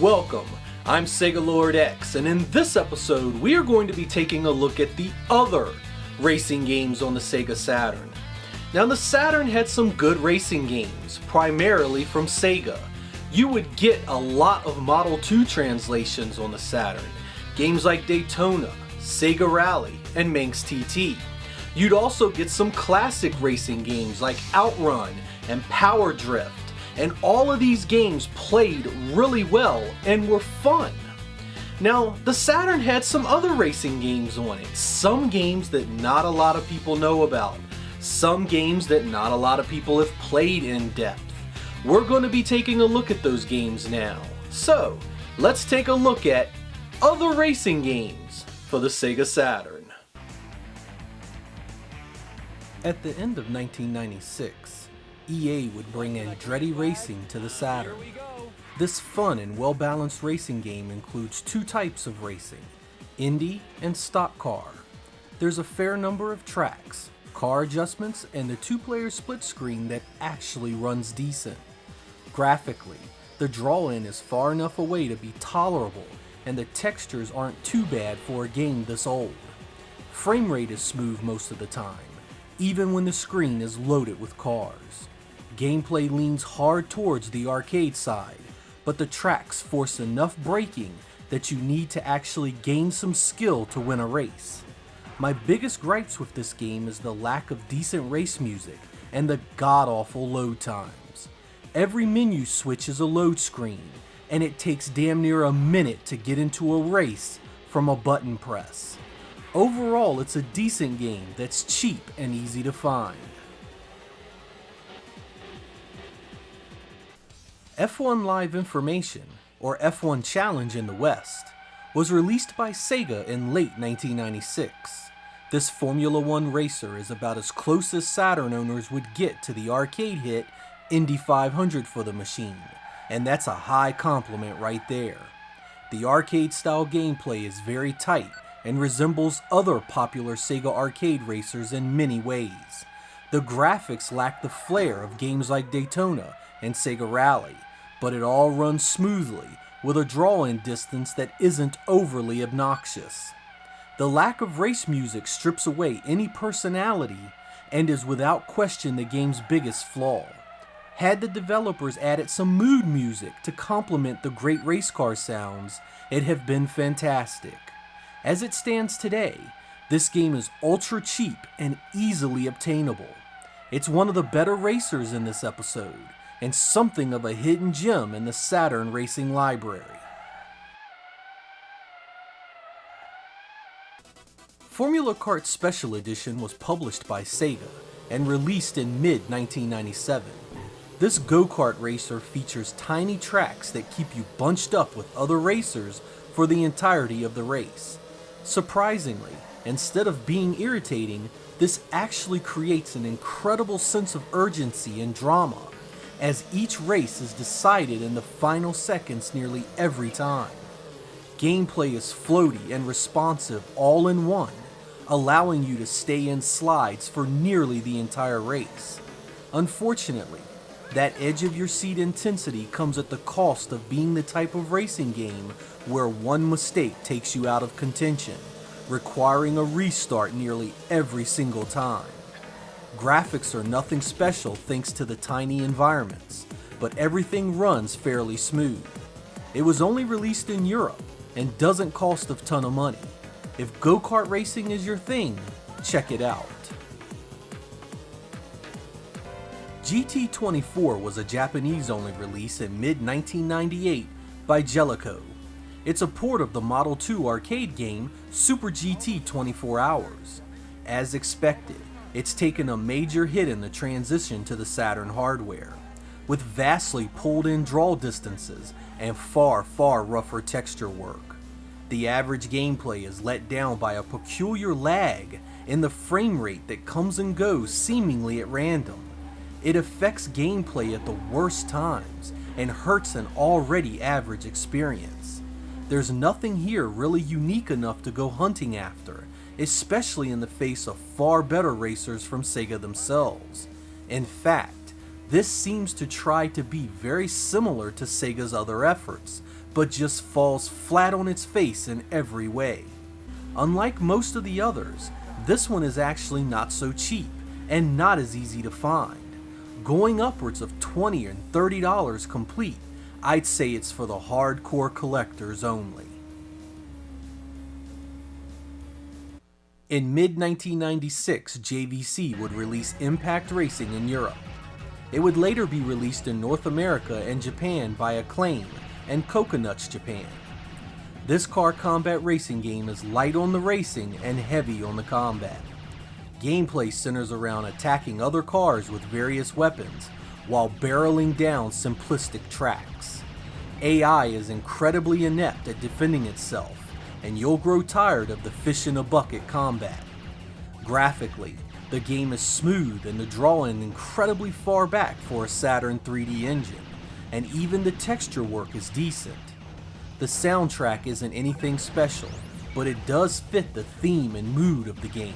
Welcome, I'm Sega Lord X, and in this episode we are going to be taking a look at the other racing games on the Sega Saturn. Now the Saturn had some good racing games, primarily from Sega. You would get a lot of Model 2 translations on the Saturn, games like Daytona, Sega Rally, and Manx TT. You'd also get some classic racing games like Outrun and Power Drift. And all of these games played really well and were fun. Now, the Saturn had some other racing games on it. Some games that not a lot of people know about. Some games that not a lot of people have played in depth. We're going to be taking a look at those games now. So, let's take a look at other racing games for the Sega Saturn. At the end of 1996, EA would bring Andretti Racing to the Saturn. This fun and well-balanced racing game includes two types of racing, Indy and Stock Car. There's a fair number of tracks, car adjustments, and the two-player split screen that actually runs decent. Graphically, the draw-in is far enough away to be tolerable, and the textures aren't too bad for a game this old. Frame rate is smooth most of the time, even when the screen is loaded with cars. Gameplay leans hard towards the arcade side, but the tracks force enough braking that you need to actually gain some skill to win a race. My biggest gripes with this game is the lack of decent race music and the god-awful load times. Every menu switch is a load screen, and it takes damn near a minute to get into a race from a button press. Overall, it's a decent game that's cheap and easy to find. F1 Live Information, or F1 Challenge in the West, was released by Sega in late 1996. This Formula 1 racer is about as close as Saturn owners would get to the arcade hit Indy 500 for the machine, and that's a high compliment right there. The arcade-style gameplay is very tight and resembles other popular Sega arcade racers in many ways. The graphics lack the flair of games like Daytona and Sega Rally, but it all runs smoothly with a draw-in distance that isn't overly obnoxious. The lack of race music strips away any personality and is without question the game's biggest flaw. Had the developers added some mood music to complement the great race car sounds, it'd have been fantastic. As it stands today, this game is ultra cheap and easily obtainable. It's one of the better racers in this episode, and something of a hidden gem in the Saturn racing library. Formula Kart Special Edition was published by Sega and released in mid-1997. This go-kart racer features tiny tracks that keep you bunched up with other racers for the entirety of the race. Surprisingly, instead of being irritating, this actually creates an incredible sense of urgency and drama, as each race is decided in the final seconds nearly every time. Gameplay is floaty and responsive all in one, allowing you to stay in slides for nearly the entire race. Unfortunately, that edge of your seat intensity comes at the cost of being the type of racing game where one mistake takes you out of contention, requiring a restart nearly every single time. Graphics are nothing special thanks to the tiny environments, but everything runs fairly smooth. It was only released in Europe and doesn't cost a ton of money. If go-kart racing is your thing, check it out. GT24 was a Japanese-only release in mid-1998 by Jellicoe. It's a port of the Model 2 arcade game Super GT 24 Hours. As expected, it's taken a major hit in the transition to the Saturn hardware, with vastly pulled-in draw distances and far rougher texture work. The average gameplay is let down by a peculiar lag in the frame rate that comes and goes seemingly at random. It affects gameplay at the worst times and hurts an already average experience. There's nothing here really unique enough to go hunting after, especially in the face of far better racers from Sega themselves. In fact, this seems to try to be very similar to Sega's other efforts, but just falls flat on its face in every way. Unlike most of the others, this one is actually not so cheap and not as easy to find. Going upwards of $20 and $30 complete, I'd say it's for the hardcore collectors only. In mid-1996, JVC would release Impact Racing in Europe. It would later be released in North America and Japan by Acclaim and Coconuts Japan. This car combat racing game is light on the racing and heavy on the combat. Gameplay centers around attacking other cars with various weapons while barreling down simplistic tracks. AI is incredibly inept at defending itself, and you'll grow tired of the fish-in-a-bucket combat. Graphically, the game is smooth and the drawing incredibly far back for a Saturn 3D engine, and even the texture work is decent. The soundtrack isn't anything special, but it does fit the theme and mood of the game.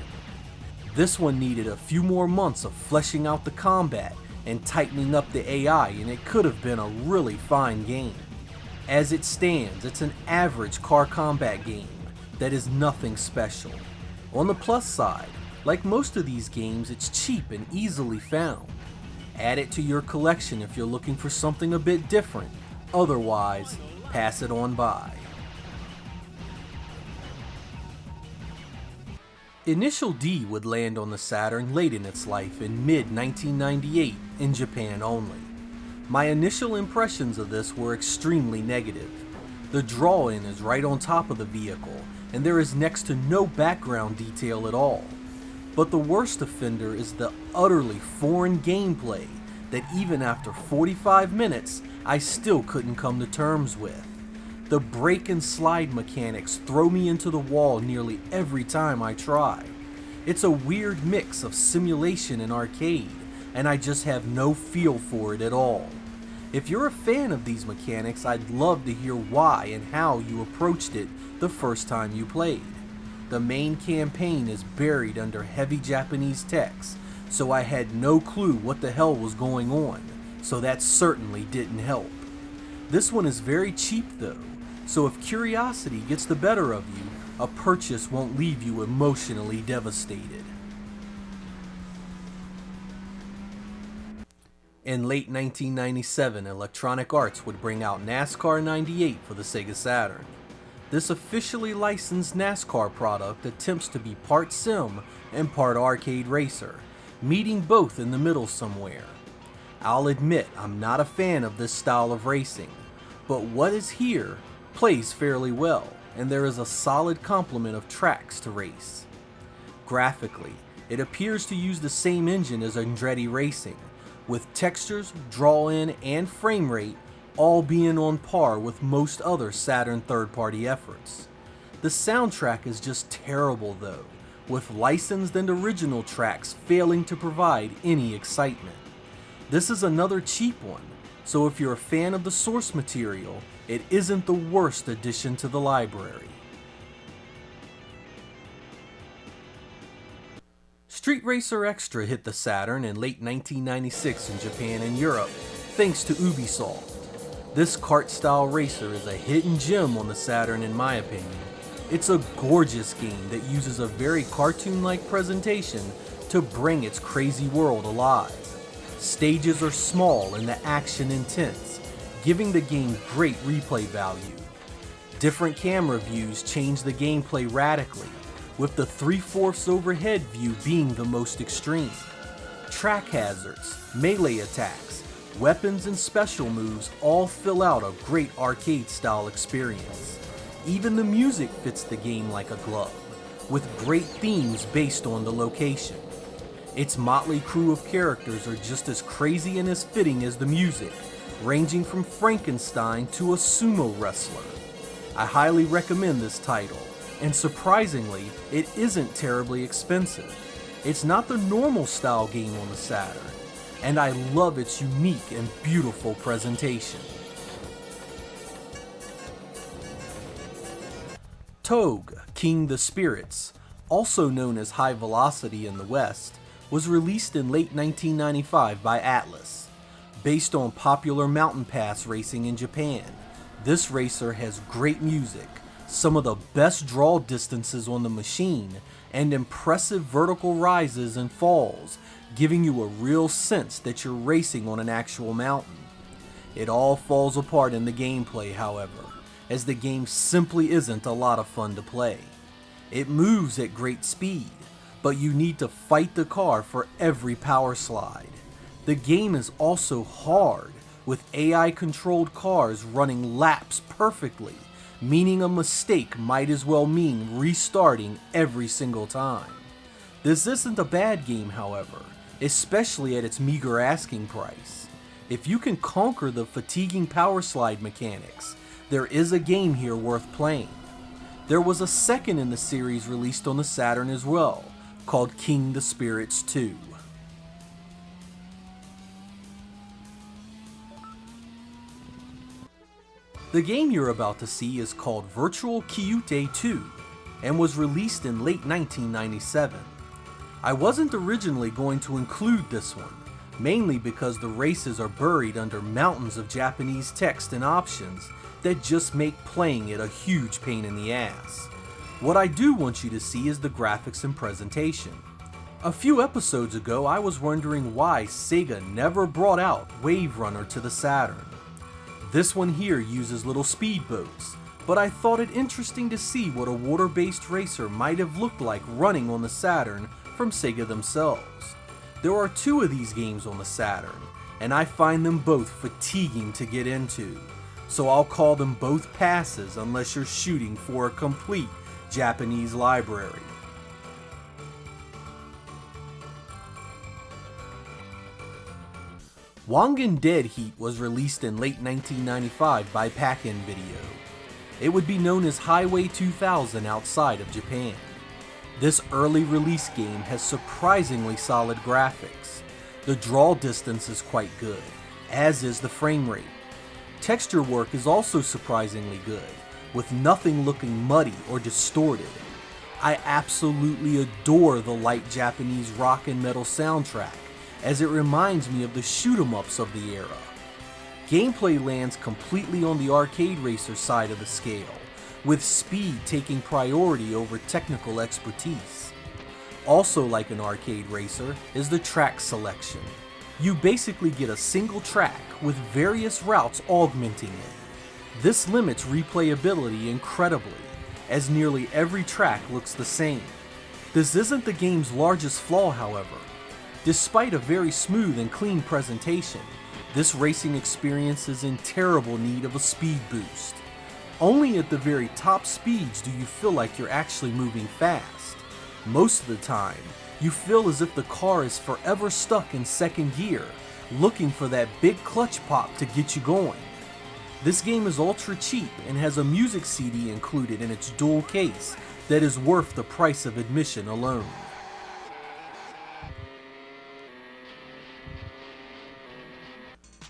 This one needed a few more months of fleshing out the combat and tightening up the AI, and it could have been a really fine game. As it stands, it's an average car combat game that is nothing special. On the plus side, like most of these games, it's cheap and easily found. Add it to your collection if you're looking for something a bit different. Otherwise, pass it on by. Initial D would land on the Saturn late in its life in mid-1998 in Japan only. My initial impressions of this were extremely negative. The draw-in is right on top of the vehicle, and there is next to no background detail at all. But the worst offender is the utterly foreign gameplay that even after 45 minutes, I still couldn't come to terms with. The brake and slide mechanics throw me into the wall nearly every time I try. It's a weird mix of simulation and arcade, and I just have no feel for it at all. If you're a fan of these mechanics, I'd love to hear why and how you approached it the first time you played. The main campaign is buried under heavy Japanese text, so I had no clue what the hell was going on, so that certainly didn't help. This one is very cheap though, so if curiosity gets the better of you, a purchase won't leave you emotionally devastated. In late 1997, Electronic Arts would bring out Nascar 98 for the Sega Saturn. This officially licensed NASCAR product attempts to be part sim and part arcade racer, meeting both in the middle somewhere. I'll admit I'm not a fan of this style of racing, but what is here plays fairly well, and there is a solid complement of tracks to race. Graphically, it appears to use the same engine as Andretti Racing, with textures, draw-in, and frame rate all being on par with most other Saturn third-party efforts. The soundtrack is just terrible though, with licensed and original tracks failing to provide any excitement. This is another cheap one, so if you're a fan of the source material, it isn't the worst addition to the library. Street Racer Extra hit the Saturn in late 1996 in Japan and Europe, thanks to Ubisoft. This kart-style racer is a hidden gem on the Saturn in my opinion. It's a gorgeous game that uses a very cartoon-like presentation to bring its crazy world alive. Stages are small and the action intense, giving the game great replay value. Different camera views change the gameplay radically, with the 3/4 overhead view being the most extreme. Track hazards, melee attacks, weapons and special moves all fill out a great arcade-style experience. Even the music fits the game like a glove, with great themes based on the location. Its motley crew of characters are just as crazy and as fitting as the music, ranging from Frankenstein to a sumo wrestler. I highly recommend this title, and surprisingly, it isn't terribly expensive. It's not the normal style game on the Saturn, and I love its unique and beautiful presentation. Togue, King the Spirits, also known as High Velocity in the West, was released in late 1995 by Atlas. Based on popular mountain pass racing in Japan, This racer has great music, some of the best draw distances on the machine, and impressive vertical rises and falls, giving you a real sense that you're racing on an actual mountain. It all falls apart in the gameplay, however, as the game simply isn't a lot of fun to play. It moves at great speed, but you need to fight the car for every power slide. The game is also hard, with AI-controlled cars running laps perfectly, meaning a mistake might as well mean restarting every single time. This isn't a bad game, however, especially at its meager asking price. If you can conquer the fatiguing power slide mechanics, there is a game here worth playing. There was a second in the series released on the Saturn as well, called King the Spirits 2. The game you're about to see is called Virtual Kyute 2 and was released in late 1997. I wasn't originally going to include this one, mainly because the races are buried under mountains of Japanese text and options that just make playing it a huge pain in the ass. What I do want you to see is the graphics and presentation. A few episodes ago I was wondering why Sega never brought out Wave Runner to the Saturn. This one here uses little speedboats, but I thought it interesting to see what a water-based racer might have looked like running on the Saturn from Sega themselves. There are two of these games on the Saturn, and I find them both fatiguing to get into, so I'll call them both passes unless you're shooting for a complete Japanese library. Wangan Dead Heat was released in late 1995 by Pack-In Video. It would be known as Highway 2000 outside of Japan. This early release game has surprisingly solid graphics. The draw distance is quite good, as is the frame rate. Texture work is also surprisingly good, with nothing looking muddy or distorted. I absolutely adore the light Japanese rock and metal soundtrack, as it reminds me of the shoot-'em-ups of the era. Gameplay lands completely on the arcade racer side of the scale, with speed taking priority over technical expertise. Also like an arcade racer is the track selection. You basically get a single track with various routes augmenting it. This limits replayability incredibly, as nearly every track looks the same. This isn't the game's largest flaw, however. Despite a very smooth and clean presentation, this racing experience is in terrible need of a speed boost. Only at the very top speeds do you feel like you're actually moving fast. Most of the time, you feel as if the car is forever stuck in second gear, looking for that big clutch pop to get you going. This game is ultra cheap and has a music CD included in its dual case that is worth the price of admission alone.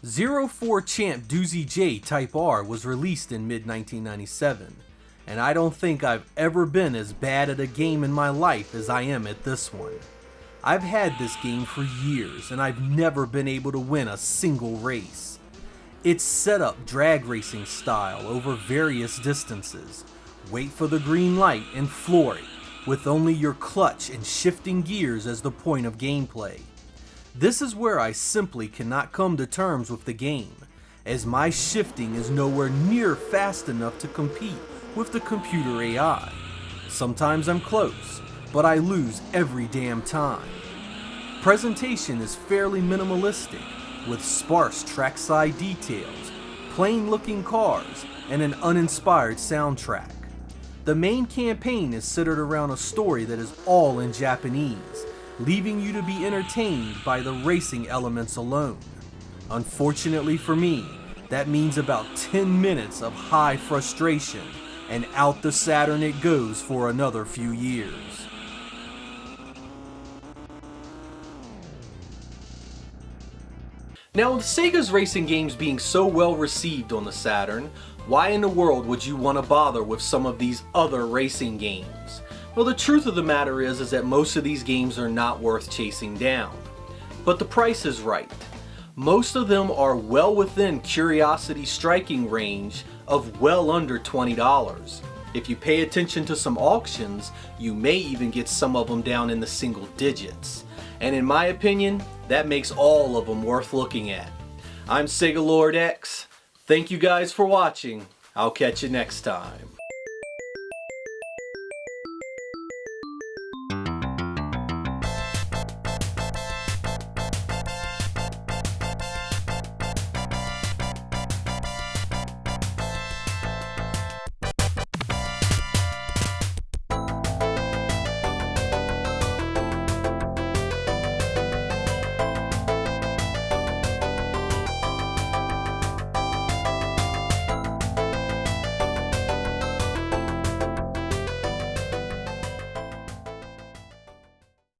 Zero-4 Champ Doozy J Type R was released in mid-1997, and I don't think I've ever been as bad at a game in my life as I am at this one. I've had this game for years, and I've never been able to win a single race. It's set up drag racing style over various distances. Wait for the green light and floor it, with only your clutch and shifting gears as the point of gameplay. This is where I simply cannot come to terms with the game, as my shifting is nowhere near fast enough to compete with the computer AI. Sometimes I'm close, but I lose every damn time. Presentation is fairly minimalistic, with sparse trackside details, plain looking cars, and an uninspired soundtrack. The main campaign is centered around a story that is all in Japanese, leaving you to be entertained by the racing elements alone. Unfortunately for me, that means about 10 minutes of high frustration, and out the Saturn it goes for another few years. Now, with Sega's racing games being so well received on the Saturn, why in the world would you want to bother with some of these other racing games? Well, the truth of the matter is that most of these games are not worth chasing down. But the price is right. Most of them are well within curiosity striking range of well under $20. If you pay attention to some auctions, you may even get some of them down in the single digits. And in my opinion, that makes all of them worth looking at. I'm Sega Lord X. Thank you guys for watching. I'll catch you next time.